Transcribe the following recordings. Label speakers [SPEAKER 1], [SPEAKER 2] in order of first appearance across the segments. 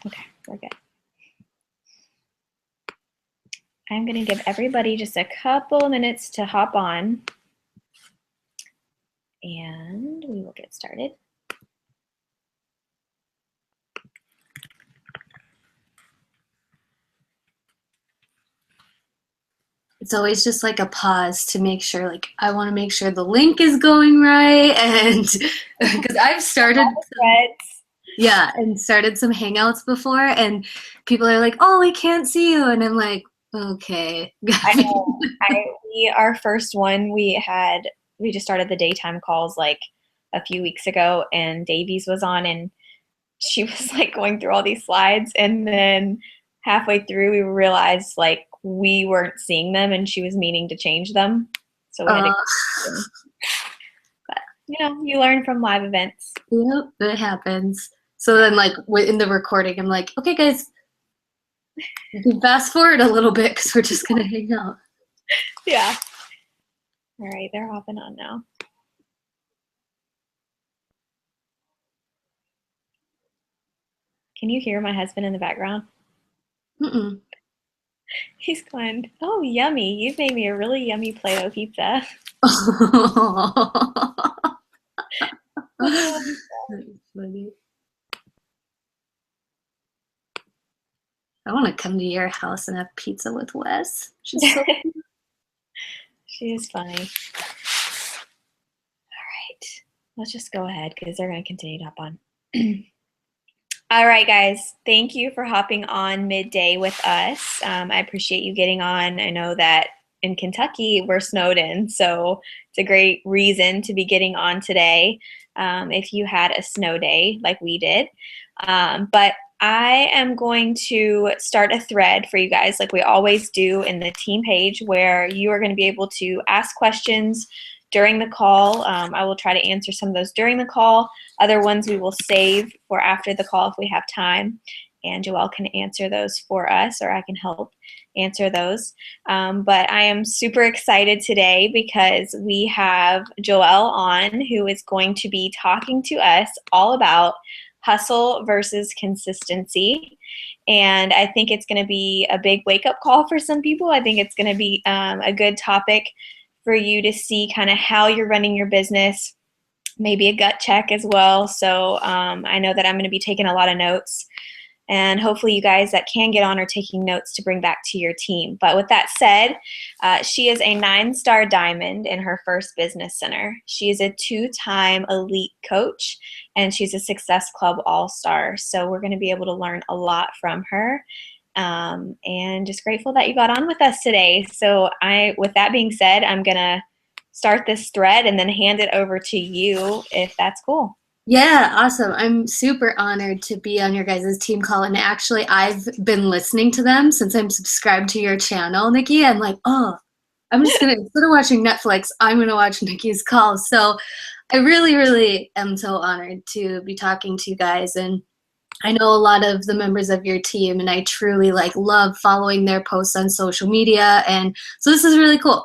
[SPEAKER 1] Okay, we're good. I'm going to give everybody just a couple minutes to hop on, and we will get started.
[SPEAKER 2] It's always just like a pause to make sure, like, I want to make sure the link is going right. And because I've started, and started some Hangouts before, and people are like, oh, we can't see you. And I'm like, okay.
[SPEAKER 1] I know. Our first one, we just started the daytime calls like a few weeks ago, and Davies was on, and she was like going through all these slides, and then halfway through we realized like we weren't seeing them and she was meaning to change them, so we had to but you know, you learn from live events.
[SPEAKER 2] Yep, it happens. So then like in the recording I'm like, okay guys, you can fast forward a little bit because we're just gonna hang out.
[SPEAKER 1] Yeah. All right, they're hopping on now. Can you hear my husband in the background?
[SPEAKER 2] Mm-mm.
[SPEAKER 1] He's going, oh, yummy. You've made me a really yummy Play-Doh pizza.
[SPEAKER 2] That's funny. I want to come to your house and have pizza with Wes. She's so
[SPEAKER 1] She is funny. All right, let's just go ahead because they're going to continue to hop on. All right, guys, thank you for hopping on midday with us. I appreciate you getting on. I know that in Kentucky, we're snowed in, so it's a great reason to be getting on today if you had a snow day like we did. But I am going to start a thread for you guys like we always do in the team page where you are going to be able to ask questions during the call. I will try to answer some of those during the call. Other ones we will save for after the call if we have time. And Joelle can answer those for us, or I can help answer those. But I am super excited today because we have Joelle on who is going to be talking to us all about hustle versus consistency. And I think it's going to be a big wake-up call for some people. I think it's going to be a good topic for you to see kind of how you're running your business, maybe a gut check as well. So I know that I'm going to be taking a lot of notes, and hopefully you guys that can get on are taking notes to bring back to your team. But with that said, she is a 9-star diamond in her first business center. She is a 2-time elite coach, and she's a Success Club all-star. So we're going to be able to learn a lot from her. And just grateful that you got on with us today. So with that being said, I'm gonna start this thread and then hand it over to you if that's cool.
[SPEAKER 2] Yeah, awesome. I'm super honored to be on your guys' team call. And actually, I've been listening to them since I'm subscribed to your channel, Nikki. I'm like, oh, I'm just gonna, instead of watching Netflix, I'm gonna watch Nikki's call. So I really, really am so honored to be talking to you guys. And I know a lot of the members of your team, and I truly love following their posts on social media. And so this is really cool.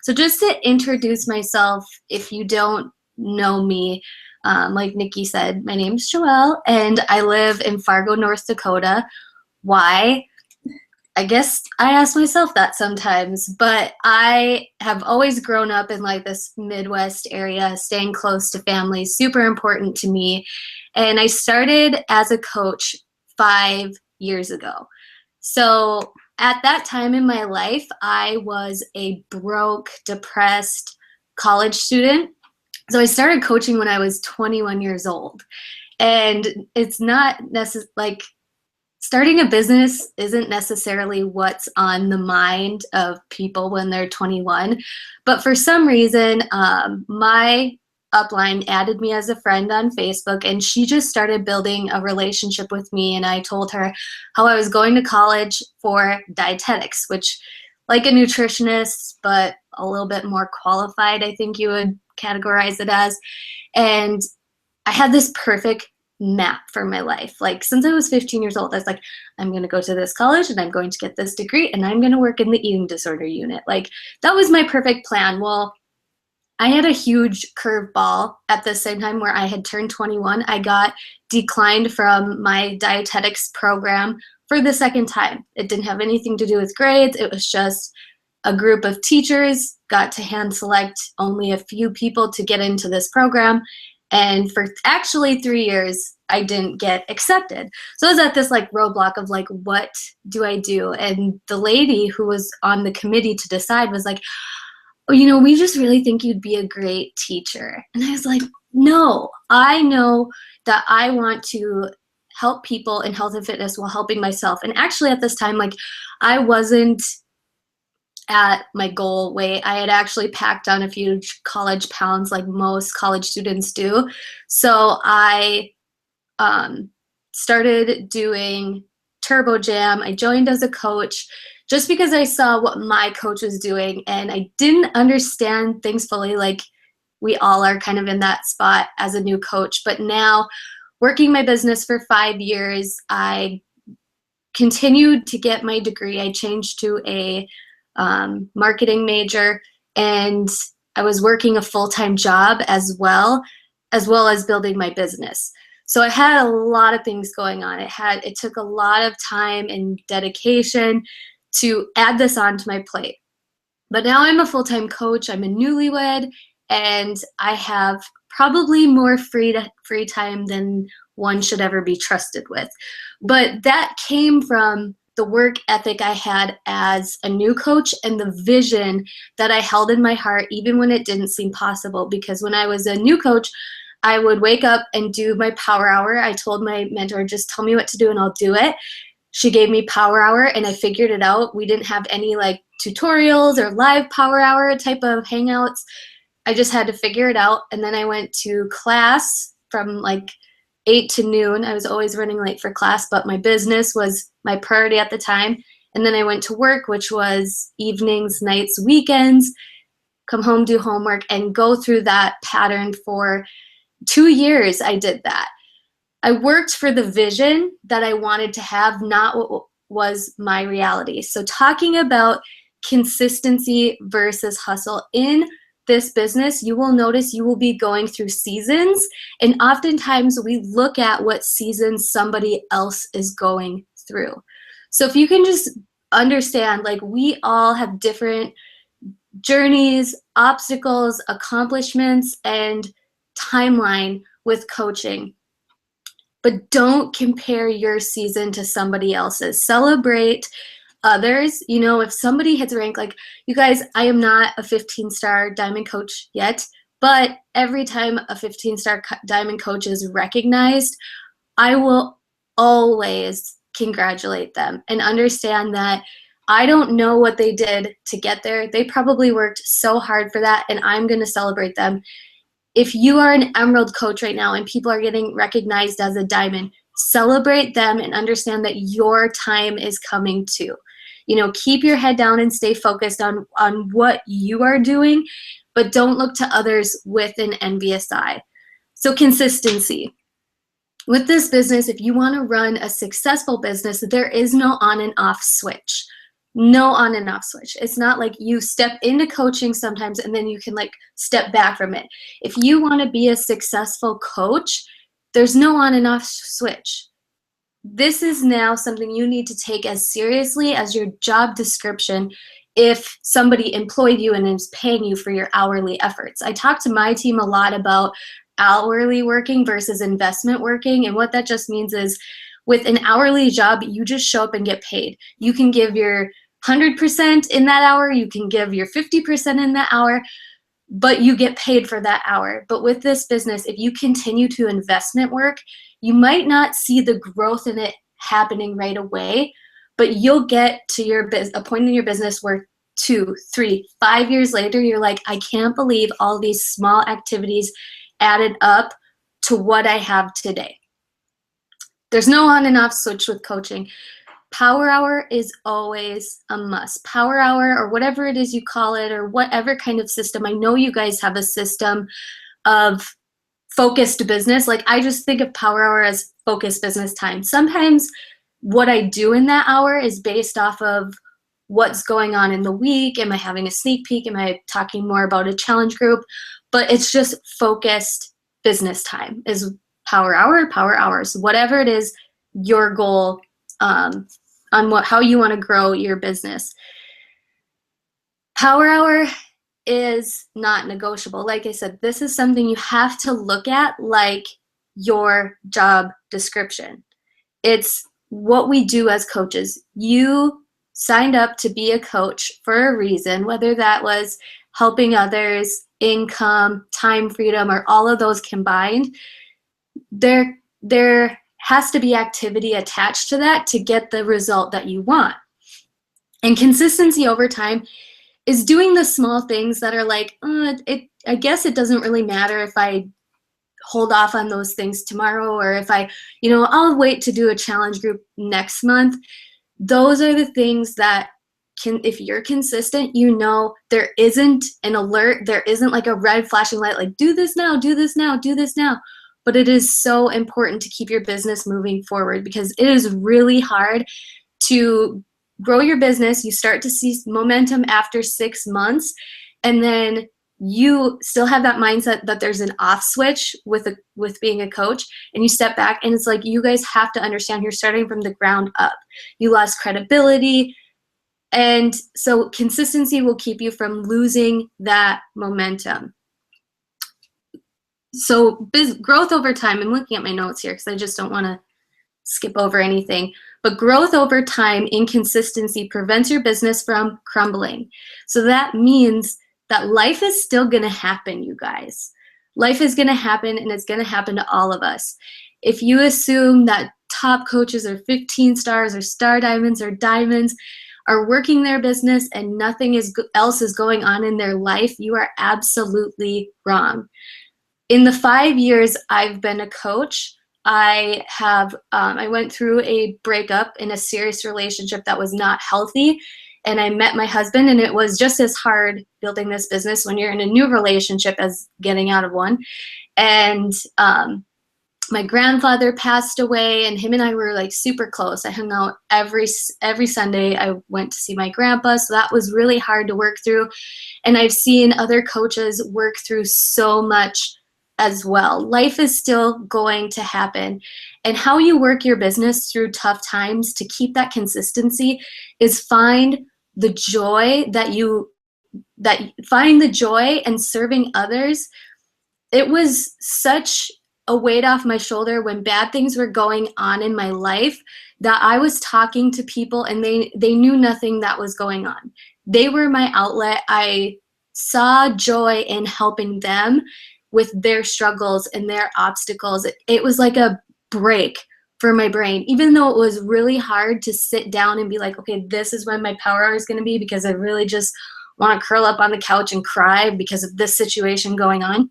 [SPEAKER 2] So just to introduce myself, if you don't know me, like Nikki said, my name's Joelle, and I live in Fargo, North Dakota. Why? I guess I ask myself that sometimes, but I have always grown up in this Midwest area, staying close to family, super important to me. And I started as a coach 5 years ago. So at that time in my life, I was a broke, depressed college student. So I started coaching when I was 21 years old. And it's not necessarily starting a business isn't necessarily what's on the mind of people when they're 21. But for some reason, my upline added me as a friend on Facebook, and she just started building a relationship with me. And I told her how I was going to college for dietetics, which like a nutritionist, but a little bit more qualified, I think you would categorize it as. And I had this perfect map for my life. Since I was 15 years old, I was like, I'm going to go to this college and I'm going to get this degree and I'm going to work in the eating disorder unit. That was my perfect plan. Well, I had a huge curveball at the same time where I had turned 21. I got declined from my dietetics program for the second time. It didn't have anything to do with grades. It was just a group of teachers got to hand select only a few people to get into this program. And for actually 3 years, I didn't get accepted. So I was at this like roadblock of like, what do I do? And the lady who was on the committee to decide was like, oh, you know, we just really think you'd be a great teacher. And I was like, no, I know that I want to help people in health and fitness while helping myself. And actually at this time, like I wasn't at my goal weight. I had actually packed on a few college pounds like most college students do. So I started doing Turbo Jam. I joined as a coach just because I saw what my coach was doing, and I didn't understand things fully. Like we all are kind of in that spot as a new coach. But now working my business for 5 years, I continued to get my degree. I changed to a marketing major, and I was working a full-time job as well as building my business. So I had a lot of things going on. It took a lot of time and dedication to add this onto my plate. But now I'm a full-time coach. I'm a newlywed, and I have probably more free time than one should ever be trusted with. But that came from the work ethic I had as a new coach and the vision that I held in my heart, even when it didn't seem possible. Because when I was a new coach, I would wake up and do my power hour. I told my mentor, just tell me what to do and I'll do it. She gave me power hour and I figured it out. We didn't have any like tutorials or live power hour type of hangouts. I just had to figure it out. And then I went to class from like 8 to noon. I was always running late for class, but my business was my priority at the time. And then I went to work, which was evenings, nights, weekends, come home, do homework, and go through that pattern for 2 years. I did that. I worked for the vision that I wanted to have, not what was my reality. So talking about consistency versus hustle in this business, you will notice you will be going through seasons, and oftentimes we look at what season somebody else is going through. So if you can just understand, like we all have different journeys, obstacles, accomplishments, and timeline with coaching. But don't compare your season to somebody else's. Celebrate others. You know, if somebody hits a rank, like you guys, I am not a 15-star diamond coach yet, but every time a 15-star diamond coach is recognized, I will always congratulate them and understand that I don't know what they did to get there. They probably worked so hard for that, and I'm going to celebrate them. If you are an emerald coach right now and people are getting recognized as a diamond, celebrate them and understand that your time is coming too. You know, keep your head down and stay focused on what you are doing, but don't look to others with an envious eye. So consistency. With this business, if you want to run a successful business, there is no on and off switch. No on and off switch. It's not like you step into coaching sometimes and then you can like step back from it. If you want to be a successful coach, there's no on and off switch. This is now something you need to take as seriously as your job description if somebody employed you and is paying you for your hourly efforts. I talk to my team a lot about hourly working versus investment working, and what that just means is with an hourly job, you just show up and get paid. You can give your 100% in that hour, you can give your 50% in that hour, but you get paid for that hour. But with this business, if you continue to investment work, you might not see the growth in it happening right away, but you'll get to a point in your business where 2, 3, 5 years later, you're like, I can't believe all these small activities added up to what I have today. There's no on and off switch with coaching. Power hour is always a must. Power hour, or whatever it is you call it, or whatever kind of system. I know you guys have a system of focused business. Like I just think of power hour as focused business time. Sometimes what I do in that hour is based off of what's going on in the week. Am I having a sneak peek? Am I talking more about a challenge group? But it's just focused business time is power hours, whatever it is, your goal on how you want to grow your business. Power hour is not negotiable. Like I said, this is something you have to look at like your job description. It's what we do as coaches. You signed up to be a coach for a reason, whether that was helping others, income, time freedom, or all of those combined. There has to be activity attached to that to get the result that you want. And consistency over time is doing the small things that are like, I guess it doesn't really matter if I hold off on those things tomorrow, or if I'll wait to do a challenge group next month. Those are the things that if you're consistent, there isn't an alert, there isn't like a red flashing light, like do this now, do this now, do this now. But it is so important to keep your business moving forward, because it is really hard to grow your business. You start to see momentum after 6 months, and then you still have that mindset that there's an off switch with being a coach, and you step back, and it's like, you guys have to understand you're starting from the ground up. You lost credibility, and so consistency will keep you from losing that momentum. So growth over time, I'm looking at my notes here because I just don't want to skip over anything, but growth over time, inconsistency prevents your business from crumbling. So that means that life is still going to happen, you guys. Life is going to happen, and it's going to happen to all of us. If you assume that top coaches or 15 stars or star diamonds or diamonds are working their business and nothing else is going on in their life, you are absolutely wrong. In the 5 years I've been a coach, I went through a breakup in a serious relationship that was not healthy, and I met my husband, and it was just as hard building this business when you're in a new relationship as getting out of one. And my grandfather passed away, and him and I were like super close. I hung out every Sunday. I went to see my grandpa, so that was really hard to work through. And I've seen other coaches work through so much as well. Life is still going to happen. And how you work your business through tough times to keep that consistency is find the joy find the joy in serving others. It was such a weight off my shoulder when bad things were going on in my life that I was talking to people and they knew nothing that was going on. They were my outlet. I saw joy in helping them with their struggles and their obstacles. It was like a break for my brain, even though it was really hard to sit down and be like, okay, this is when my power hour is going to be, because I really just want to curl up on the couch and cry because of this situation going on.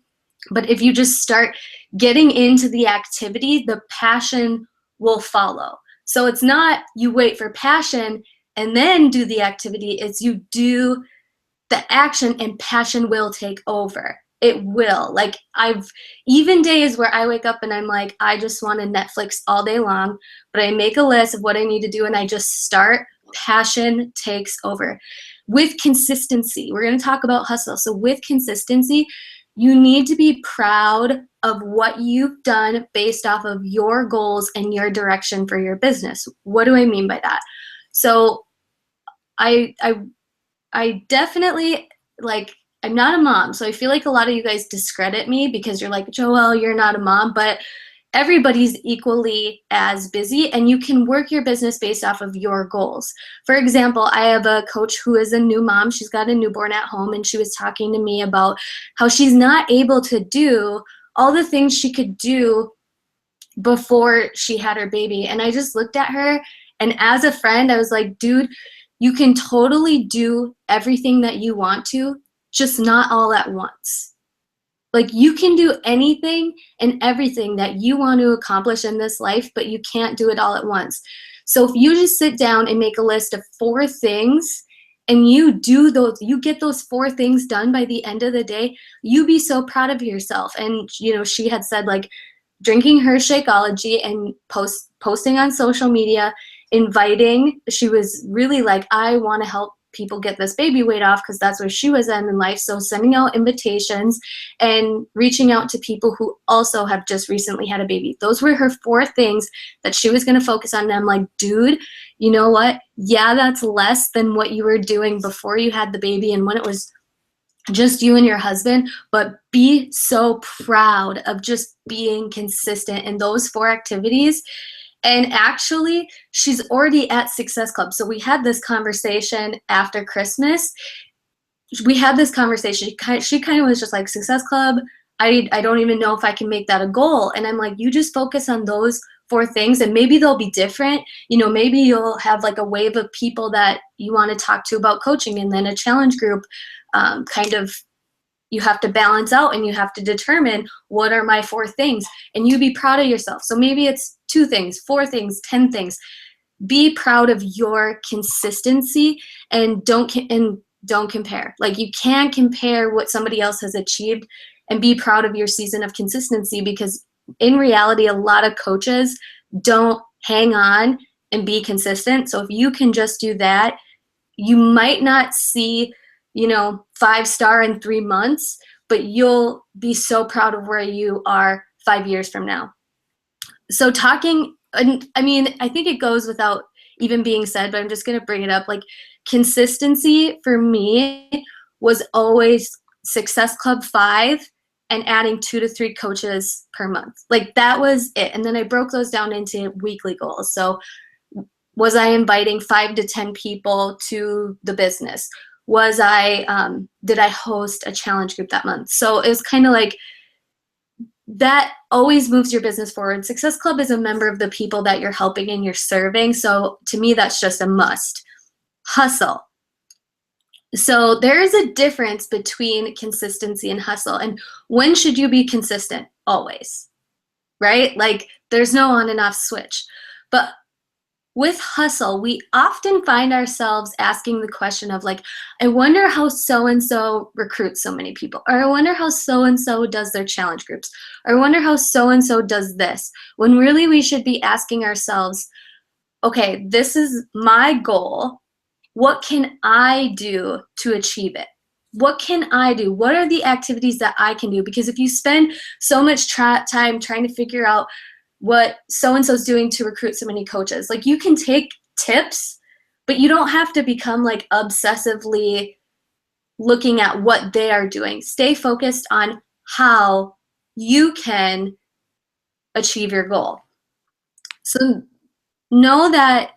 [SPEAKER 2] But if you just start getting into the activity, the passion will follow. So it's not you wait for passion and then do the activity, it's you do the action and passion will take over. It will. Like, even days where I wake up and I'm like, I just want to Netflix all day long, but I make a list of what I need to do and I just start, passion takes over. With consistency, we're going to talk about hustle. So with consistency, you need to be proud of what you've done based off of your goals and your direction for your business. What do I mean by that? So I definitely, like, I'm not a mom, so I feel like a lot of you guys discredit me because you're like, Joelle, you're not a mom, but everybody's equally as busy, and you can work your business based off of your goals. For example, I have a coach who is a new mom. She's got a newborn at home, and she was talking to me about how she's not able to do all the things she could do before she had her baby. And I just looked at her, and as a friend, I was like, dude, you can totally do everything that you want to, just not all at once. Like, you can do anything and everything that you want to accomplish in this life, but you can't do it all at once. So if you just sit down and make a list of 4 things and you do those, you get those 4 things done by the end of the day, you be so proud of yourself. And, she had said, like, drinking her Shakeology and posting on social media inviting. She was really like, I want to help people get this baby weight off because that's where she was in life. So sending out invitations and reaching out to people who also have just recently had a baby. Those were her 4 things that she was going to focus on. And I'm like, dude, you know what? Yeah, that's less than what you were doing before you had the baby and when it was just you and your husband, but be so proud of just being consistent in those 4 activities. And actually, she's already at Success Club. So we had this conversation after Christmas. We had this conversation. She kind of was just like, Success Club, I don't even know if I can make that a goal. And I'm like, you just focus on those 4 things and maybe they'll be different. You know, maybe you'll have like a wave of people that you want to talk to about coaching and then a challenge group kind of you have to balance out and you have to determine what are my 4 things and you be proud of yourself. So maybe it's 2 things, 4 things, 10 things. Be proud of your consistency and don't compare. Like you can't compare what somebody else has achieved and be proud of your season of consistency because in reality, a lot of coaches don't hang on and be consistent. So if you can just do that, you might not see 5-star in 3 months, but you'll be so proud of where you are 5 years from now. So I think it goes without even being said, but I'm just going to bring it up. Like consistency for me was always Success Club 5 and adding 2 to 3 coaches per month. Like that was it. And then I broke those down into weekly goals. So was I inviting 5 to 10 people to the business? Was did I host a challenge group that month? So it was kind of like that always moves your business forward. Success Club is a member of the people that you're helping and you're serving. So to me, that's just a must. Hustle. So there is a difference between consistency and hustle. And when should you be consistent? Always, right? Like there's no on and off switch. But with hustle, we often find ourselves asking the question of like, I wonder how so-and-so recruits so many people, or I wonder how so-and-so does their challenge groups, or I wonder how so-and-so does this, when really we should be asking ourselves, okay, this is my goal. What can I do to achieve it? What can I do? What are the activities that I can do? Because if you spend so much time trying to figure out what so-and-so's doing to recruit so many coaches. Like you can take tips, but you don't have to become like obsessively looking at what they are doing. Stay focused on how you can achieve your goal. So know that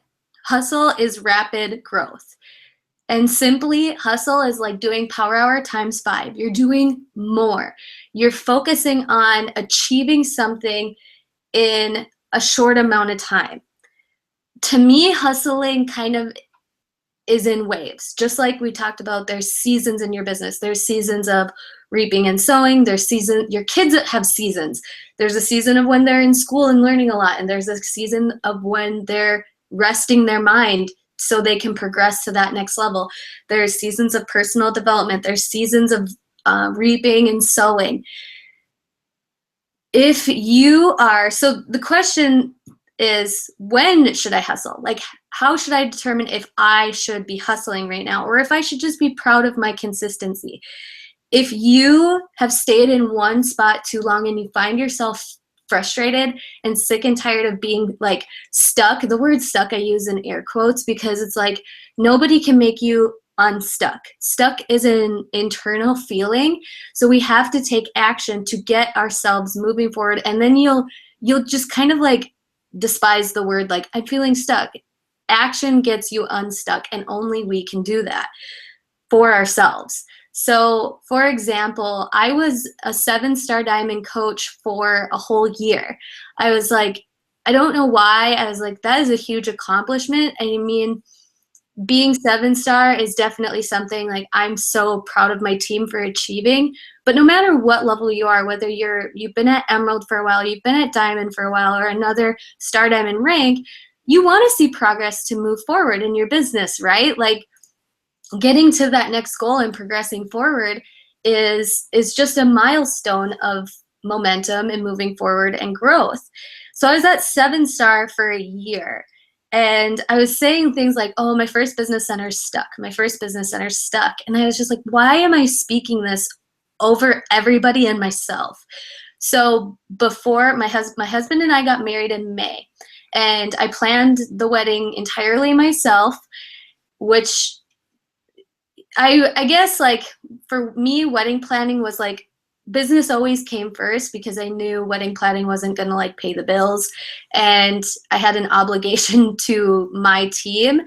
[SPEAKER 2] hustle is rapid growth. And simply hustle is like doing power hour times 5. You're doing more. You're focusing on achieving something in a short amount of time. To me, hustling kind of is in waves. Just like we talked about, there's seasons in your business. There's seasons of reaping and sowing. Your kids have seasons. There's a season of when they're in school and learning a lot. And there's a season of when they're resting their mind so they can progress to that next level. There's seasons of personal development. There's seasons of reaping and sowing. So the question is, when should I hustle? Like, how should I determine if I should be hustling right now or if I should just be proud of my consistency? If you have stayed in one spot too long and you find yourself frustrated and sick and tired of being like stuck, the word stuck I use in air quotes because it's like nobody can make you unstuck. Stuck is an internal feeling. So we have to take action to get ourselves moving forward. And then you'll just kind of like despise the word like I'm feeling stuck. Action gets you unstuck and only we can do that for ourselves. So for example, I was a 7-star diamond coach for a whole year. I was like, I don't know why. I was like, that is a huge accomplishment. I mean, being 7-star is definitely something like I'm so proud of my team for achieving. But no matter what level you are, whether you've been at Emerald for a while, you've been at Diamond for a while, or another Star Diamond rank, you want to see progress to move forward in your business, right? Like getting to that next goal and progressing forward is just a milestone of momentum and moving forward and growth. So I was at 7-star for a year. And I was saying things like, oh, my first business center's stuck. My first business center's stuck. And I was just like, why am I speaking this over everybody and myself? So before my husband and I got married in May, and I planned the wedding entirely myself, which I guess like for me, wedding planning was like business always came first because I knew wedding planning wasn't going to like pay the bills, and I had an obligation to my team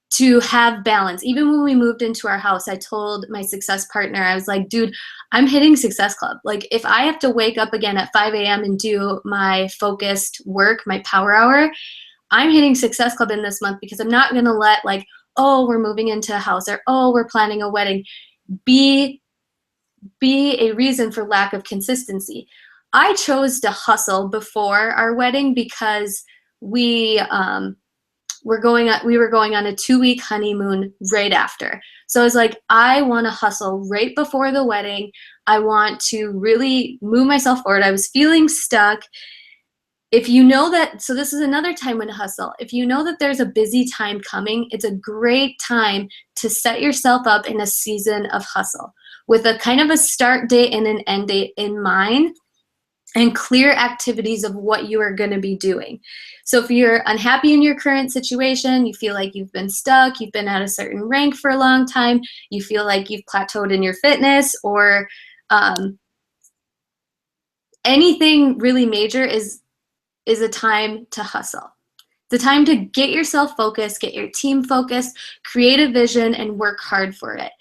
[SPEAKER 2] to have balance. Even when we moved into our house, I told my Success partner, I was like, dude, I'm hitting Success Club. Like if I have to wake up again at 5 a.m. and do my focused work, my power hour, I'm hitting Success Club in this month because I'm not going to let like, oh, we're moving into a house, or oh, we're planning a wedding, be a reason for lack of consistency. I chose to hustle before our wedding because we were going on a 2-week honeymoon right after. So I was like, I want to hustle right before the wedding. I want to really move myself forward. I was feeling stuck. If you know that, so this is another time when to hustle. If you know that there's a busy time coming, it's a great time to set yourself up in a season of hustle with a kind of a start date and an end date in mind, and clear activities of what you are going to be doing. So if you're unhappy in your current situation, you feel like you've been stuck, you've been at a certain rank for a long time, you feel like you've plateaued in your fitness, or anything really major, is a time to hustle. The time to get yourself focused, get your team focused, create a vision, and work hard for it.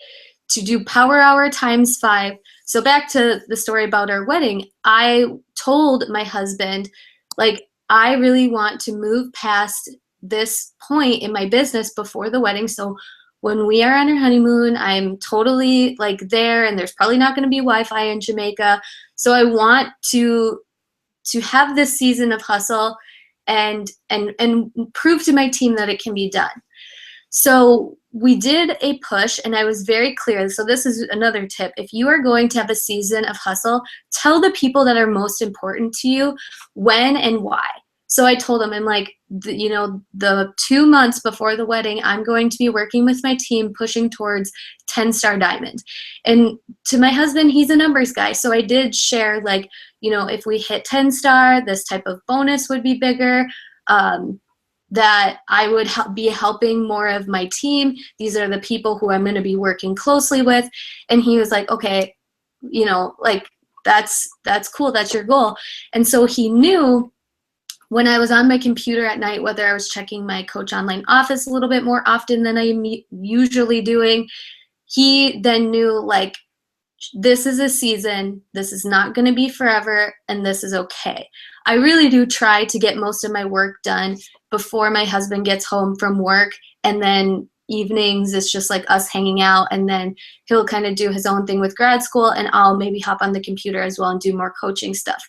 [SPEAKER 2] To do power hour times 5. So back to the story about our wedding, I told my husband, like, I really want to move past this point in my business before the wedding. So when we are on our honeymoon, I'm totally like there, and there's probably not going to be Wi-Fi in Jamaica. So I want to have this season of hustle and prove to my team that it can be done. So we did a push, and I was very clear. So this is another tip. If you are going to have a season of hustle, tell the people that are most important to you when and why. So I told them, I'm like, the 2 months before the wedding, I'm going to be working with my team pushing towards 10-star diamond. And to my husband, he's a numbers guy. So I did share, like, if we hit 10-star, this type of bonus would be bigger. That I would be helping more of my team. These are the people who I'm going to be working closely with. And he was like, okay, like that's cool. That's your goal. And so he knew when I was on my computer at night, whether I was checking my Coach Online office a little bit more often than I'm usually doing, he then knew, like, this is a season, this is not going to be forever, and this is okay. I really do try to get most of my work done before my husband gets home from work, and then evenings it's just like us hanging out, and then he'll kind of do his own thing with grad school, and I'll maybe hop on the computer as well and do more coaching stuff.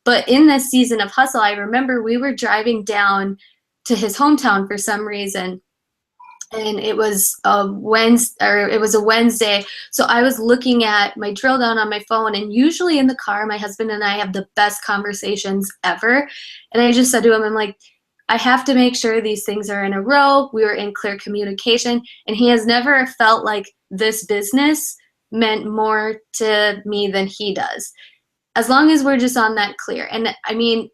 [SPEAKER 2] But in this season of hustle, I remember we were driving down to his hometown for some reason, and it was a Wednesday. So I was looking at my drill down on my phone, and usually in the car, my husband and I have the best conversations ever. And I just said to him, I'm like, I have to make sure these things are in a row. We were in clear communication, and he has never felt like this business meant more to me than he does, as long as we're just on that clear. And I mean,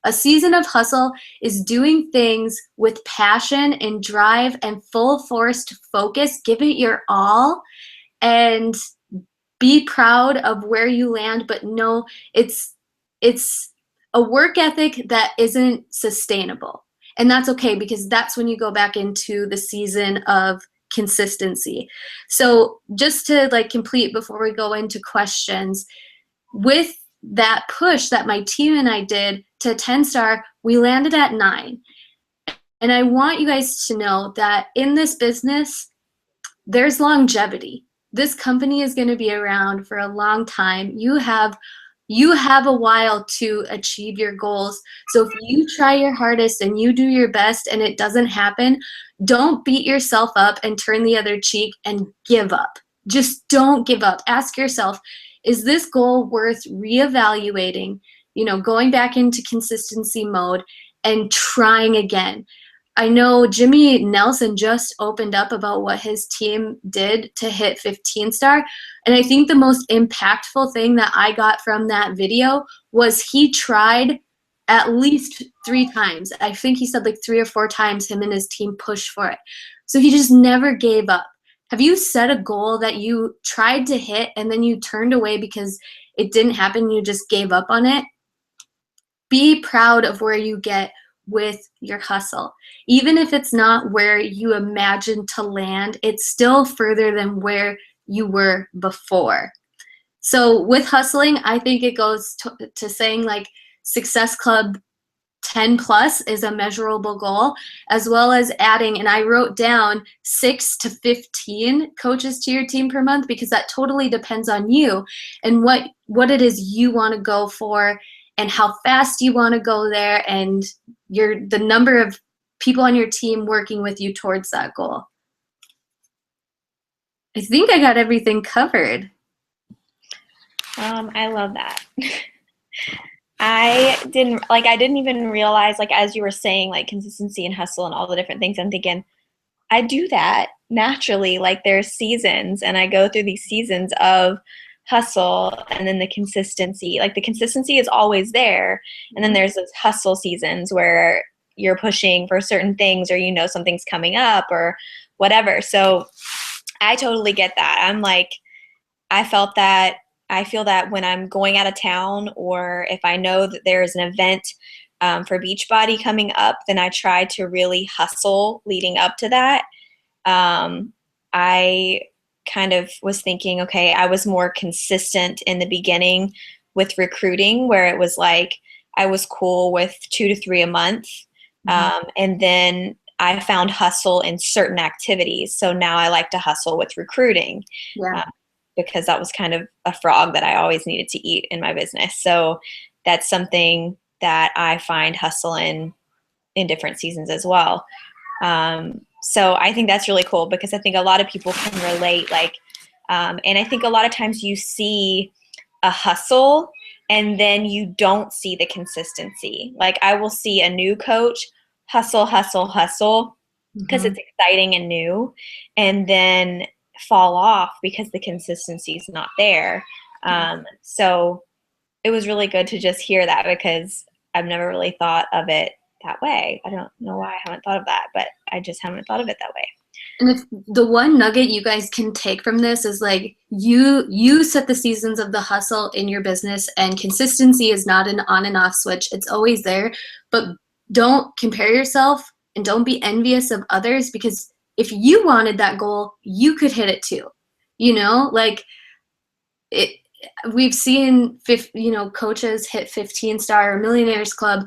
[SPEAKER 2] a season of hustle is doing things with passion and drive and full forced focus. Give it your all and be proud of where you land, but no, it's a work ethic that isn't sustainable. And that's okay, because that's when you go back into the season of consistency. So just to like complete before we go into questions, with that push that my team and I did to 10-star, we landed at 9. And I want you guys to know that in this business, there's longevity. This company is going to be around for a long time. You have a while to achieve your goals. So if you try your hardest and you do your best and it doesn't happen, don't beat yourself up and turn the other cheek and give up. Just don't give up. Ask yourself, is this goal worth reevaluating, going back into consistency mode and trying again? I know Jimmy Nelson just opened up about what his team did to hit 15 star. And I think the most impactful thing that I got from that video was he tried at least 3 times. I think he said like 3 or 4 times him and his team pushed for it. So he just never gave up. Have you set a goal that you tried to hit and then you turned away because it didn't happen? You just gave up on it? Be proud of where you get with your hustle. Even if it's not where you imagine to land, it's still further than where you were before. So with hustling, I think it goes to saying like Success Club 10 plus is a measurable goal, as well as adding, and I wrote down 6 to 15 coaches to your team per month, because that totally depends on you and what it is you want to go for and how fast you want to go there, and the number of people on your team working with you towards that goal. I think I got everything covered.
[SPEAKER 1] I love that. I didn't even realize, like, as you were saying, like consistency and hustle and all the different things, I'm thinking I do that naturally. Like there's seasons and I go through these seasons of hustle and then the consistency. Like the consistency is always there. And then there's those hustle seasons where you're pushing for certain things, or something's coming up or whatever. So I totally get that. I'm like, I feel that when I'm going out of town, or if I know that there's an event for Beachbody coming up, then I try to really hustle leading up to that. I kind of was thinking, okay, I was more consistent in the beginning with recruiting, where it was like I was cool with 2 to 3 a month. And then I found hustle in certain activities. So now I like to hustle with recruiting.
[SPEAKER 2] Yeah.
[SPEAKER 1] Because that was kind of a frog that I always needed to eat in my business. So that's something that I find hustle in different seasons as well. So I think that's really cool, because I think a lot of people can relate. And I think a lot of times you see a hustle and then you don't see the consistency. Like I will see a new coach hustle, hustle, hustle, because it's exciting and new, and then fall off because the consistency is not there. So it was really good to just hear that, because I've never really thought of it that way. I don't know why I haven't thought of that, but I just haven't thought of it that way.
[SPEAKER 2] And if the one nugget you guys can take from this is like you set the seasons of the hustle in your business, and consistency is not an on and off switch. It's always there, but don't compare yourself and don't be envious of others, because if you wanted that goal, you could hit it too. Like we've seen coaches hit 15 star or millionaires club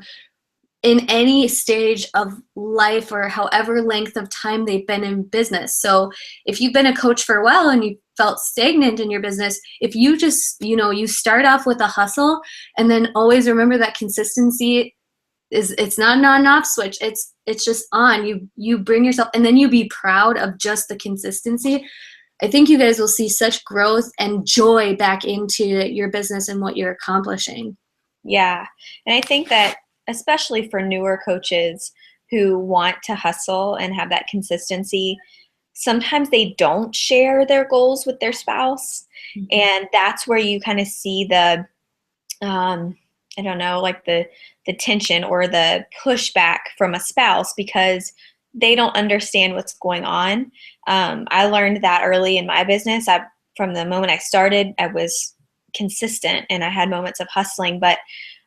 [SPEAKER 2] in any stage of life or however length of time they've been in business. So if you've been a coach for a while and you felt stagnant in your business, if you just, you start off with a hustle, and then always remember that consistency it's not an on off switch. It's just on. You bring yourself, and then you be proud of just the consistency. I think you guys will see such growth and joy back into your business and what you're accomplishing.
[SPEAKER 1] Yeah. And I think that especially for newer coaches who want to hustle and have that consistency, sometimes they don't share their goals with their spouse. And that's where you kind of see the, I don't know, like the tension or the pushback from a spouse, because they don't understand what's going on. I learned that early in my business. From the moment I started, I was consistent and I had moments of hustling, but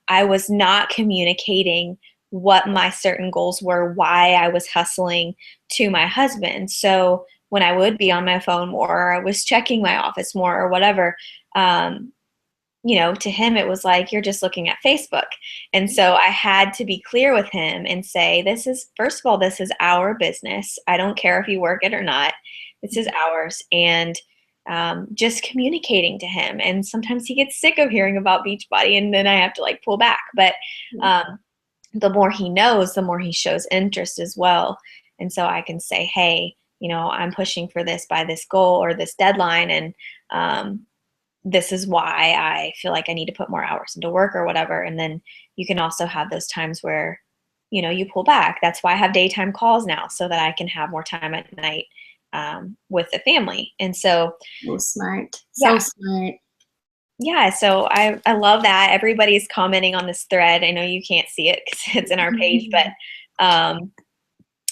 [SPEAKER 1] I was not communicating what my certain goals were, why I was hustling to my husband. So when I would be on my phone more, or I was checking my office more or whatever, to him, it was like, you're just looking at Facebook. And so I had to be clear with him and say, first of all, this is our business. I don't care if you work it or not. This is ours. And just communicating to him. And sometimes he gets sick of hearing about Beachbody, and then I have to pull back. But the more he knows, the more he shows interest as well. And so I can say, hey, I'm pushing for this by this goal or this deadline. And this is why I feel like I need to put more hours into work or whatever. And then you can also have those times where you pull back. That's why I have daytime calls now, so that I can have more time at night with the family. And so,
[SPEAKER 2] So smart.
[SPEAKER 1] yeah,
[SPEAKER 2] So smart.
[SPEAKER 1] yeah. So I love that everybody's commenting on this thread. I know you can't see it because it's in our page, but um,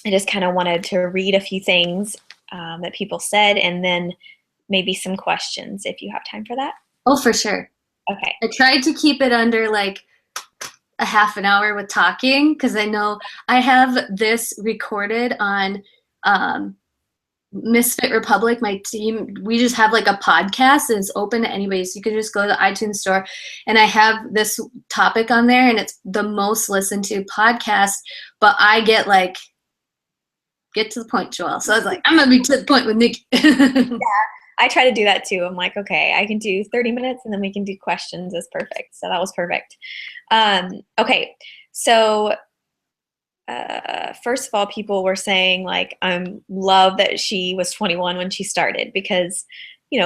[SPEAKER 1] I just kind of wanted to read a few things that people said, and then maybe some questions if you have time for that.
[SPEAKER 2] Oh, for sure.
[SPEAKER 1] Okay.
[SPEAKER 2] I tried to keep it under like a half an hour with talking because I know I have this recorded on Misfit Republic, my team. We just have like a podcast and it's open to anybody. So you can just go to the iTunes store and I have this topic on there and it's the most listened to podcast. But I get like, get to the point, Joelle. So I was like, I'm going to be to the point with Nikki.
[SPEAKER 1] I try to do that too. I'm like, okay, I can do 30 minutes and then we can do questions. Is perfect. So that was perfect. Okay. So first of all, people were saying like, love that she was 21 when she started, because,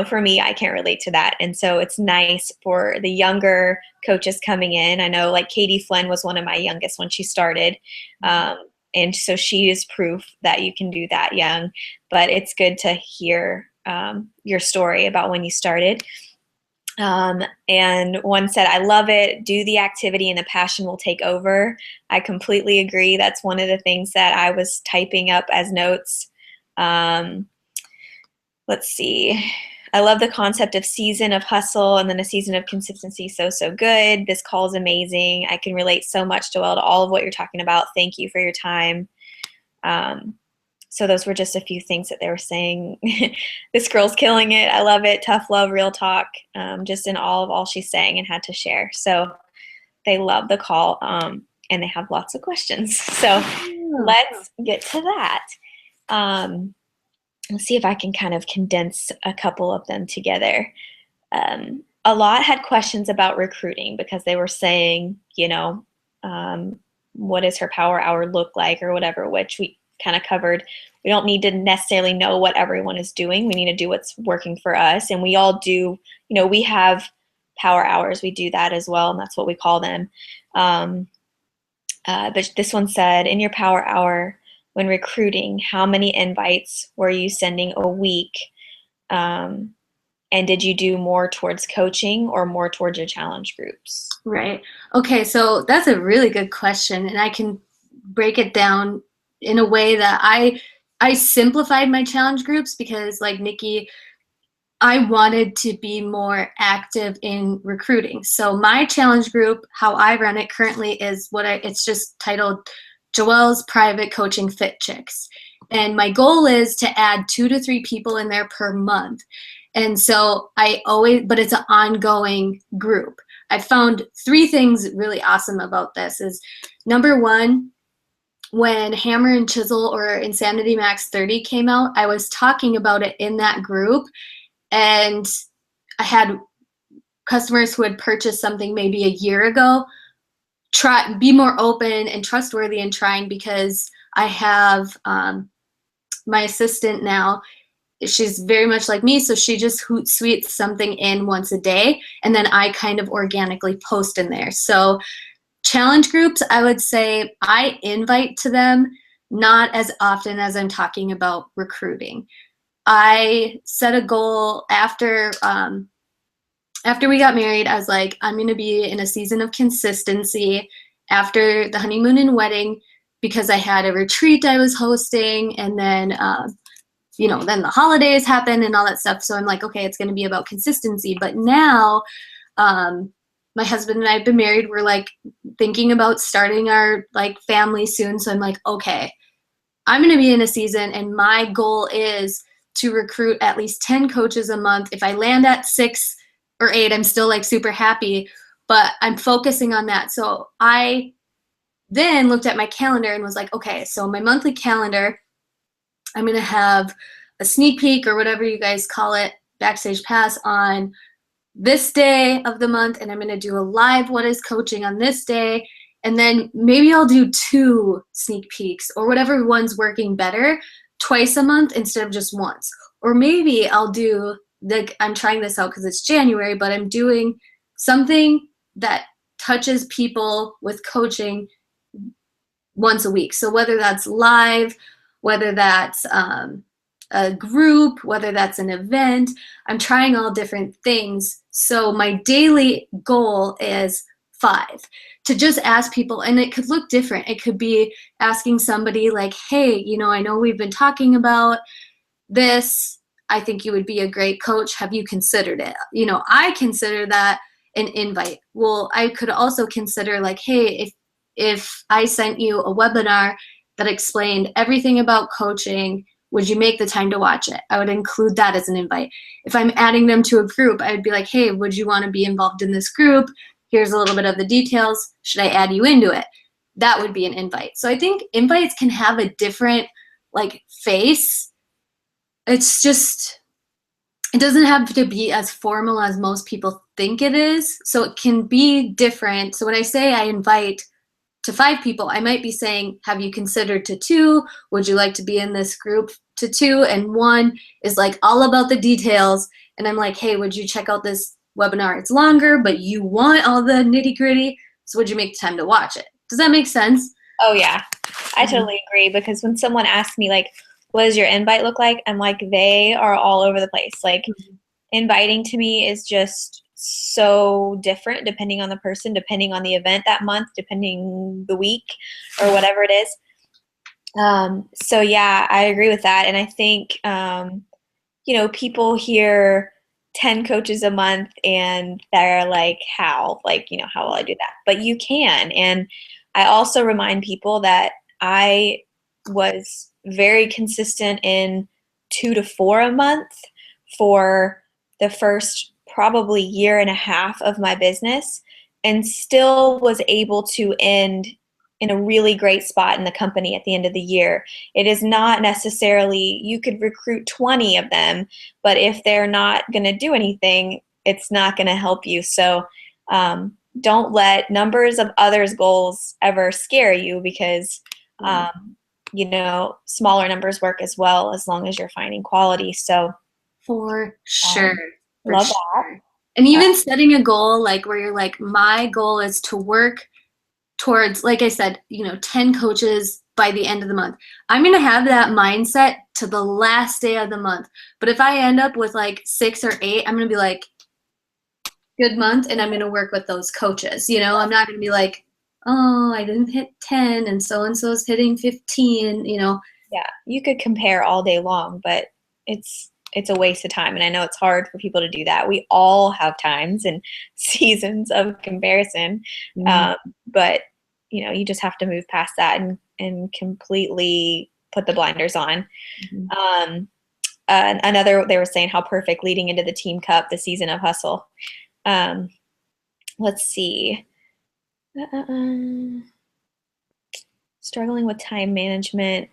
[SPEAKER 1] for me, I can't relate to that. And so it's nice for the younger coaches coming in. I know like Katie Flynn was one of my youngest when she started. And so she is proof that you can do that young, but it's good to hear your story about when you started. And one said, I love it. Do the activity and the passion will take over. I completely agree. That's one of the things that I was typing up as notes. Let's see. I love the concept of season of hustle and then a season of consistency. So good. This call is amazing. I can relate so much, Joelle, to all of what you're talking about. Thank you for your time. So those were just a few things that they were saying. This girl's killing it. I love it. Tough love, real talk, just in all she's saying and had to share. So they love the call, and they have lots of questions. So let's get to that. Let's see if I can kind of condense a couple of them together. A lot had questions about recruiting because they were saying, what does her power hour look like or whatever, which we kind of covered. We don't need to necessarily know what everyone is doing. We need to do what's working for us. And we all do, we have power hours. We do that as well. And that's what we call them. But this one said, in your power hour, when recruiting, how many invites were you sending a week? And did you do more towards coaching or more towards your challenge groups?
[SPEAKER 2] Right. Okay. So that's a really good question. And I can break it down in a way that I simplified my challenge groups because like Nikki, I wanted to be more active in recruiting. So my challenge group, how I run it currently is it's just titled Joelle's Private Coaching Fit Chicks. And my goal is to add 2 to 3 people in there per month. And so but it's an ongoing group. I found 3 things really awesome about this is number 1, when Hammer and Chisel or Insanity Max 30 came out, I was talking about it in that group. And I had customers who had purchased something maybe a year ago be more open and trustworthy in trying because I have my assistant now. She's very much like me, so she just hoot-sweets something in once a day, and then I kind of organically post in there. So challenge groups, I would say I invite to them not as often as I'm talking about recruiting. I set a goal after we got married. I was like, I'm going to be in a season of consistency after the honeymoon and wedding because I had a retreat I was hosting, and then then the holidays happened and all that stuff. So I'm like, okay, it's going to be about consistency. But now my husband and I have been married. We're like thinking about starting our like family soon. So I'm like, okay, I'm going to be in a season and my goal is to recruit at least 10 coaches a month. If I land at 6 or 8, I'm still like super happy, but I'm focusing on that. So I then looked at my calendar and was like, okay, so my monthly calendar, I'm going to have a sneak peek or whatever you guys call it, backstage pass on this day of the month, and I'm going to do a live what is coaching on this day, and then maybe I'll do 2 sneak peeks or whatever one's working better twice a month instead of just once. Or maybe I'll do, like, I'm trying this out because it's January, but I'm doing something that touches people with coaching once a week. So whether that's live, whether that's a group, whether that's an event, I'm trying all different things. So my daily goal is 5 to just ask people, and it could look different. It could be asking somebody like, hey, you know, I know we've been talking about this. I think you would be a great coach. Have you considered it? You know, I consider that an invite. Well, I could also consider like, hey, if I sent you a webinar that explained everything about coaching, would you make the time to watch it? I would include that as an invite. If I'm adding them to a group, I would be like, hey, would you want to be involved in this group? Here's a little bit of the details. Should I add you into it? That would be an invite. So I think invites can have a different like face. It's just, it doesn't have to be as formal as most people think it is. So it can be different. So when I say I invite to 5 people, I might be saying, have you considered to 2? Would you like to be in this group to 2? And 1 is like all about the details. And I'm like, hey, would you check out this webinar? It's longer, but you want all the nitty gritty. So would you make time to watch it? Does that make sense?
[SPEAKER 1] Oh yeah, I totally agree, because when someone asks me like, what does your invite look like? I'm like, they are all over the place. Like inviting to me is just so different depending on the person, depending on the event that month, depending the week or whatever it is. So yeah, I agree with that. And I think, you know, people hear 10 coaches a month and they're like, how? Like, you know, how will I do that? But you can. And I also remind people that I was very consistent in 2 to 4 a month for the first probably year and a half of my business, and still was able to end in a really great spot in the company at the end of the year. It is not necessarily, you could recruit 20 of them, but if they're not going to do anything, it's not going to help you. So don't let numbers of others' goals ever scare you, because you know, smaller numbers work as well as long as you're finding quality. So
[SPEAKER 2] for sure. For
[SPEAKER 1] love
[SPEAKER 2] sure. And even setting a goal like where you're like, my goal is to work towards, like I said, you know, 10 coaches by the end of the month. I'm going to have that mindset to the last day of the month. But if I end up with like 6 or 8, I'm going to be like, good month, and I'm going to work with those coaches. You know, I'm not going to be like, oh, I didn't hit 10 and so-and-so's hitting 15, you know.
[SPEAKER 1] Yeah, you could compare all day long, but it's a waste of time. And I know it's hard for people to do that. We all have times and seasons of comparison. But, you know, you just have to move past that and completely put the blinders on. Another, they were saying how perfect leading into the Team Cup, the season of hustle. Let's see. Struggling with time management.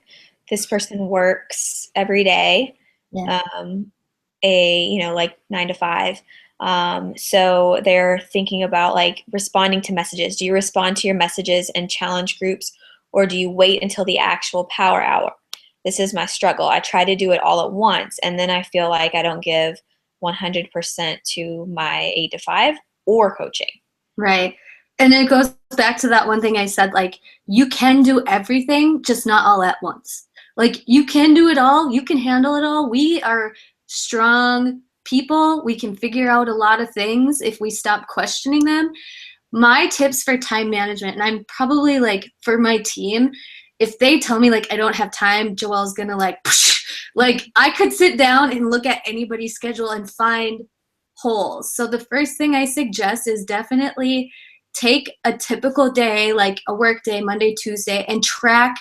[SPEAKER 1] This person works every day.
[SPEAKER 2] Yeah.
[SPEAKER 1] You know, like 9 to 5. So they're thinking about like responding to messages. Do you respond to your messages and challenge groups, or do you wait until the actual power hour? This is my struggle. I try to do it all at once, and then I feel like I don't give 100% to my 8 to 5 or coaching.
[SPEAKER 2] Right. And it goes back to that one thing I said, like, you can do everything, just not all at once. Like, you can do it all. You can handle it all. We are strong people. We can figure out a lot of things if we stop questioning them. My tips for time management, and I'm probably like, for my team, if they tell me like I don't have time, Joelle's gonna like I could sit down and look at anybody's schedule and find holes. So the first thing I suggest is definitely take a typical day, like a work day, Monday, Tuesday, and track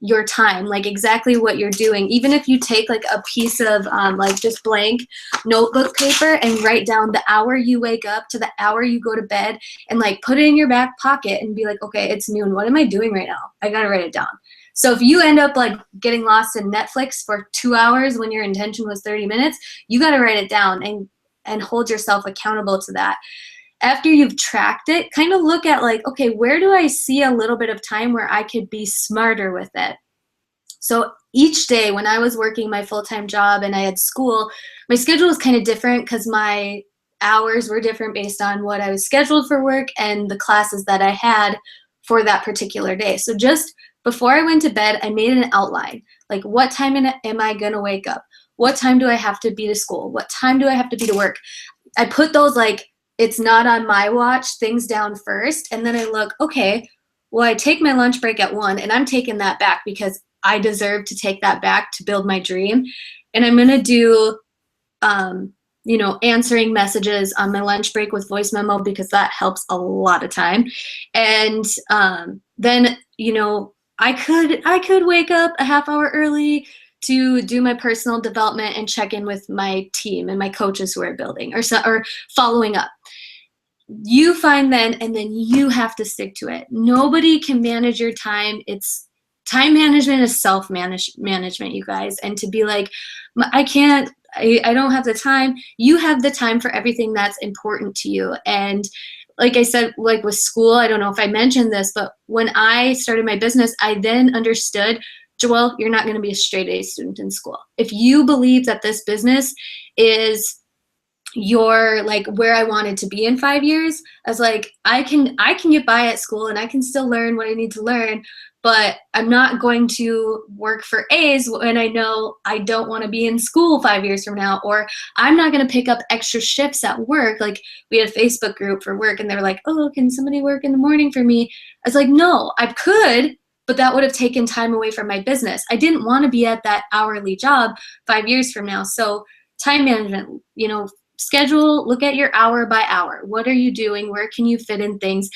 [SPEAKER 2] your time, like exactly what you're doing. Even if you take like a piece of like just blank notebook paper and write down the hour you wake up to the hour you go to bed, and like put it in your back pocket and be like, okay, it's noon. What am I doing right now? I got to write it down. So if you end up like getting lost in Netflix for 2 hours when your intention was 30 minutes, you got to write it down and hold yourself accountable to that. After you've tracked it, kind of look at like, okay, where do I see a little bit of time where I could be smarter with it? So each day when I was working my full-time job and I had school, my schedule was kind of different because my hours were different based on what I was scheduled for work and the classes that I had for that particular day. So just before I went to bed, I made an outline. Like, what time am I going to wake up? What time do I have to be to school? What time do I have to be to work? I put those, like, it's not on my watch things down first. And then I look, okay, well, I take my lunch break at 1 and I'm taking that back because I deserve to take that back to build my dream. And I'm going to do, answering messages on my lunch break with voice memo because that helps a lot of time. And then, I could wake up a half hour early to do my personal development and check in with my team and my coaches who are building or following up. You find then, and then you have to stick to it. Nobody can manage your time. It's time management is self-management, you guys. And to be like, I don't have the time. You have the time for everything that's important to you. And like I said, like with school, I don't know if I mentioned this, but when I started my business, I then understood, Joelle, you're not going to be a straight A student in school. If you believe that this business is your, like, where I wanted to be in 5 years, I was like, I can get by at school and I can still learn what I need to learn, but I'm not going to work for A's when I know I don't want to be in school 5 years from now, or I'm not going to pick up extra shifts at work. Like, we had a Facebook group for work and they were like, oh, can somebody work in the morning for me? I was like, no, I could, but that would have taken time away from my business. I didn't want to be at that hourly job 5 years from now. So time management, schedule, look at your hour by hour. What are you doing? Where can you fit in things?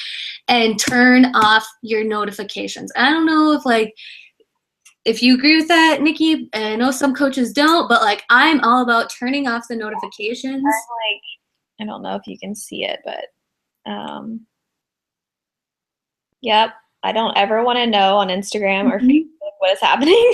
[SPEAKER 2] And turn off your notifications. I don't know if you agree with that, Nikki. I know some coaches don't, but like, I'm all about turning off the notifications.
[SPEAKER 1] I'm like, I don't know if you can see it, but yep. I don't ever want to know on Instagram or Facebook what is happening.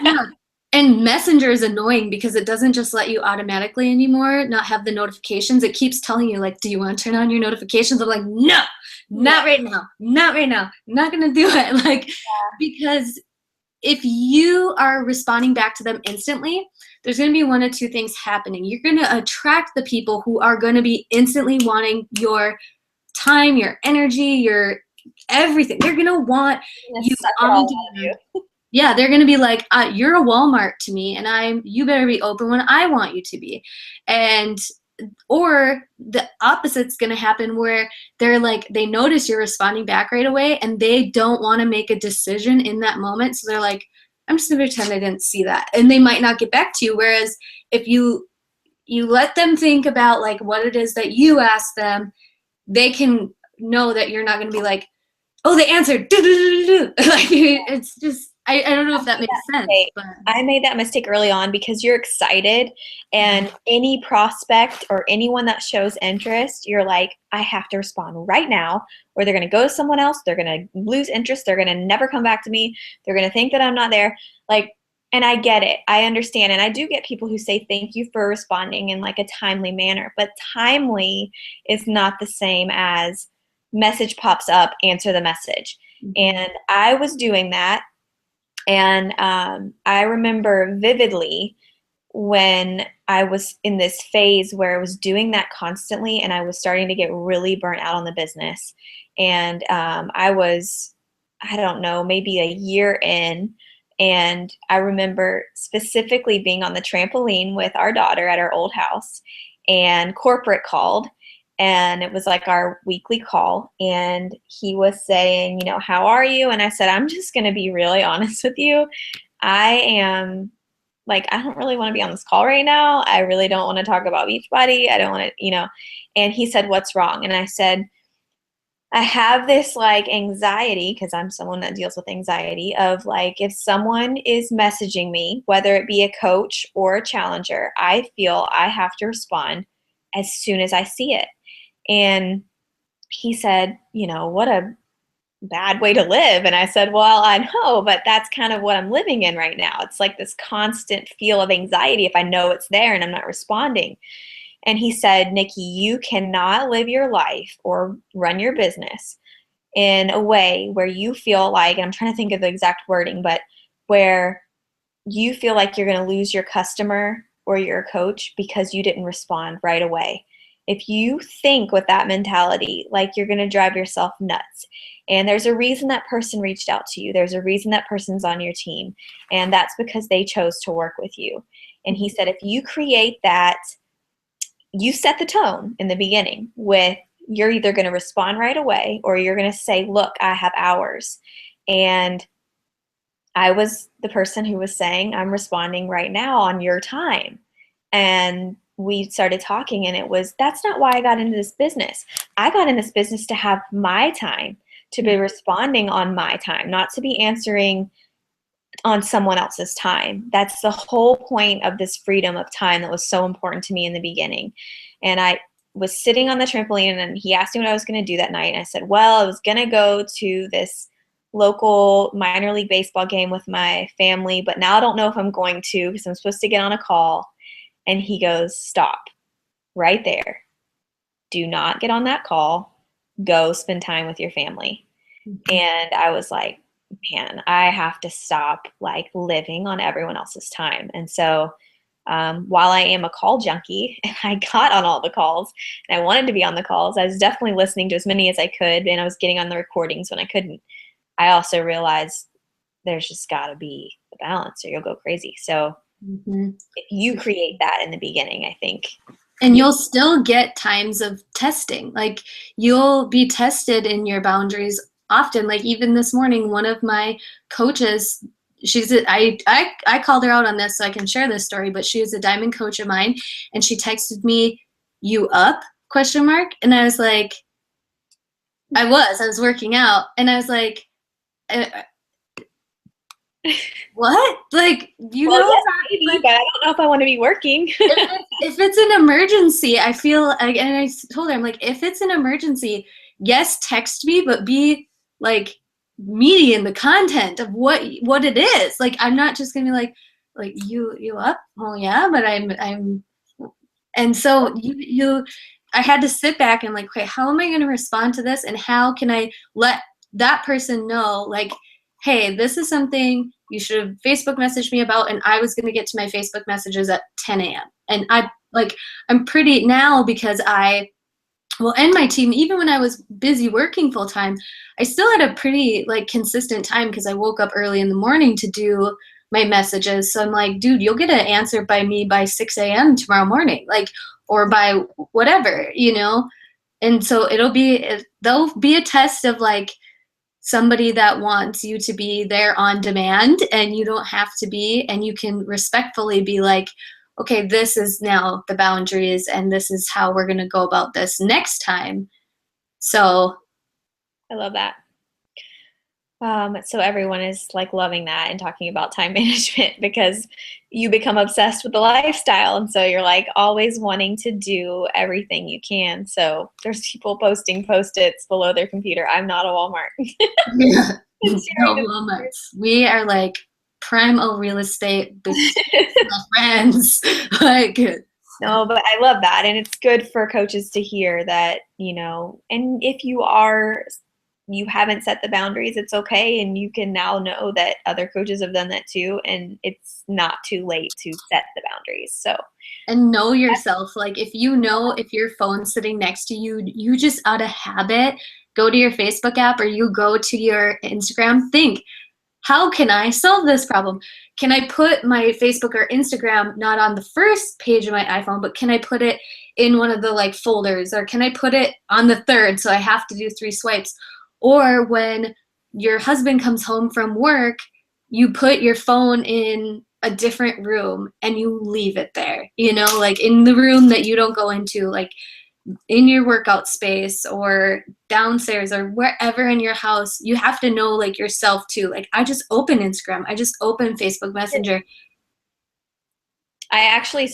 [SPEAKER 2] Yeah. And Messenger is annoying because it doesn't just let you automatically anymore not have the notifications. It keeps telling you, like, do you want to turn on your notifications? I'm like, no, not right now. Not right now. Not going to do it. Like, because if you are responding back to them instantly, there's going to be one of two things happening. You're going to attract the people who are going to be instantly wanting your time, your energy, your everything. They're going to want you on demand. Yeah, they're going to be like, you're a Walmart to me, and you better be open when I want you to be. And or the opposite's going to happen where they're like, they notice you're responding back right away and they don't want to make a decision in that moment. So they're like, I'm just going to pretend I didn't see that. And they might not get back to you. Whereas if you let them think about like what it is that you asked them, they can know that you're not going to be like, oh, they answered. Like, it's just, I don't know if that makes sense. But
[SPEAKER 1] I made that mistake early on because you're excited, and any prospect or anyone that shows interest, you're like, I have to respond right now, or they're going to go to someone else. They're going to lose interest. They're going to never come back to me. They're going to think that I'm not there. Like, and I get it. I understand. And I do get people who say, thank you for responding in like a timely manner, but timely is not the same as message pops up, answer the message. And I was doing that. And I remember vividly when I was in this phase where I was doing that constantly and I was starting to get really burnt out on the business. And I was, I don't know, maybe a year in. And I remember specifically being on the trampoline with our daughter at our old house, and corporate called. And it was like our weekly call. And he was saying, how are you? And I said, I'm just going to be really honest with you. I am like, I don't really want to be on this call right now. I really don't want to talk about Beachbody. I don't want to, And he said, what's wrong? And I said, I have this like anxiety, because I'm someone that deals with anxiety, of like, if someone is messaging me, whether it be a coach or a challenger, I feel I have to respond as soon as I see it. And he said, what a bad way to live. And I said, well, I know, but that's kind of what I'm living in right now. It's like this constant feel of anxiety if I know it's there and I'm not responding. And he said, Nikki, you cannot live your life or run your business in a way where you feel like, and I'm trying to think of the exact wording, but where you feel like you're going to lose your customer or your coach because you didn't respond right away. If you think with that mentality, like, you're going to drive yourself nuts. And there's a reason that person reached out to you. There's a reason that person's on your team. And that's because they chose to work with you. And he said, if you create that, you set the tone in the beginning with, you're either going to respond right away or you're going to say, look, I have hours. And I was the person who was saying, I'm responding right now on your time. And we started talking, and it was, that's not why I got into this business. I got in this business to have my time, to be responding on my time, not to be answering on someone else's time. That's the whole point of this freedom of time that was so important to me in the beginning. And I was sitting on the trampoline, and he asked me what I was going to do that night. And I said, well, I was going to go to this local minor league baseball game with my family, but now I don't know if I'm going to because I'm supposed to get on a call. And he goes, stop right there. Do not get on that call. Go spend time with your family. And I was like, man, I have to stop like living on everyone else's time. And so while I am a call junkie and I got on all the calls and I wanted to be on the calls, I was definitely listening to as many as I could, and I was getting on the recordings when I couldn't. I also realized there's just got to be a balance or you'll go crazy. So if you create that in the beginning, I think.
[SPEAKER 2] And you'll still get times of testing. Like, you'll be tested in your boundaries often. Like, even this morning, one of my coaches, I called her out on this so I can share this story, but she was a diamond coach of mine, and she texted me, "You up?" ? And I was like, I was working out, and I was like, what? Like,
[SPEAKER 1] Yes, maybe, like, but I don't know if I want to be working.
[SPEAKER 2] if it's an emergency, I feel like, and I told her, I'm like, if it's an emergency, yes, text me, but be like meaty in the content of what it is. Like, I'm not just gonna be like you up? Well, yeah, but I'm, and so I had to sit back and like, okay, how am I going to respond to this, and how can I let that person know, like, hey, this is something you should have Facebook messaged me about, and I was going to get to my Facebook messages at 10 a.m. And I'm pretty now, because and my team, even when I was busy working full time, I still had a pretty like consistent time because I woke up early in the morning to do my messages. So I'm like, dude, you'll get an answer by me by 6 a.m. tomorrow morning, like, or by whatever, And so they'll be a test of like somebody that wants you to be there on demand, and you don't have to be, and you can respectfully be like, okay, this is now the boundaries, and this is how we're going to go about this next time. So
[SPEAKER 1] I love that. So everyone is like loving that and talking about time management, because you become obsessed with the lifestyle. And so you're like always wanting to do everything you can. So there's people posting Post-its below their computer. I'm not a Walmart.
[SPEAKER 2] Yeah. No Walmarts. We are like primal real estate friends. Like,
[SPEAKER 1] no, but I love that. And it's good for coaches to hear that, and if you haven't set the boundaries, it's okay. And you can now know that other coaches have done that too. And it's not too late to set the boundaries. So,
[SPEAKER 2] and know yourself. Like, if your phone's sitting next to you, you just out of habit go to your Facebook app or you go to your Instagram, think, how can I solve this problem? Can I put my Facebook or Instagram not on the first page of my iPhone, but can I put it in one of the like folders, or can I put it on the third so I have to do 3 swipes? Or when your husband comes home from work, you put your phone in a different room and you leave it there, like in the room that you don't go into, like in your workout space or downstairs or wherever in your house. You have to know like yourself too. Like, I just open Instagram, I just open Facebook Messenger.
[SPEAKER 1] I actually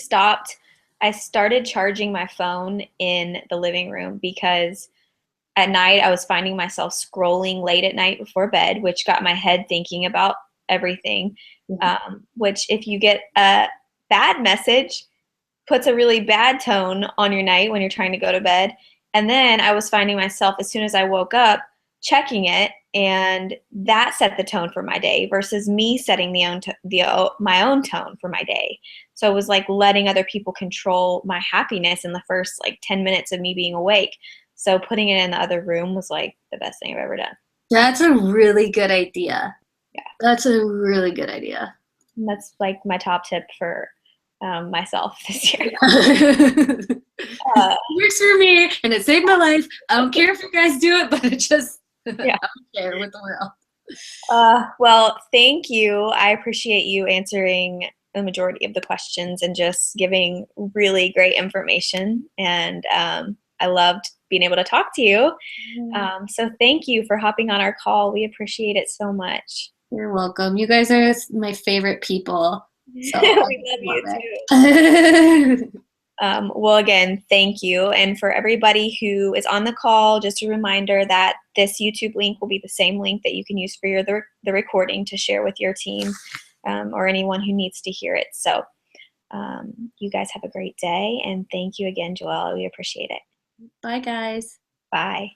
[SPEAKER 1] I started charging my phone in the living room, because at night I was finding myself scrolling late at night before bed, which got my head thinking about everything. Which, if you get a bad message, puts a really bad tone on your night when you're trying to go to bed. And then I was finding myself, as soon as I woke up, checking it, and that set the tone for my day versus me setting my own tone for my day. So it was like letting other people control my happiness in the first like 10 minutes of me being awake. So putting it in the other room was like the best thing I've ever done.
[SPEAKER 2] That's a really good idea.
[SPEAKER 1] Yeah,
[SPEAKER 2] That's a really good idea.
[SPEAKER 1] and that's like my top tip for myself this year. Uh,
[SPEAKER 2] It works for me, and it saved my life. I don't care if you guys do it, but it just I
[SPEAKER 1] yeah.
[SPEAKER 2] don't care with the world.
[SPEAKER 1] Well, thank you. I appreciate you answering the majority of the questions and just giving really great information. And I loved being able to talk to you. So thank you for hopping on our call. We appreciate it so much.
[SPEAKER 2] You're welcome. You guys are my favorite people, so I
[SPEAKER 1] We love
[SPEAKER 2] love
[SPEAKER 1] you too.
[SPEAKER 2] it.
[SPEAKER 1] Well, again, thank you. And for everybody who is on the call, just a reminder that this YouTube link will be the same link that you can use for the recording to share with your team or anyone who needs to hear it. So you guys have a great day. And thank you again, Joelle. We appreciate it.
[SPEAKER 2] Bye, guys.
[SPEAKER 1] Bye.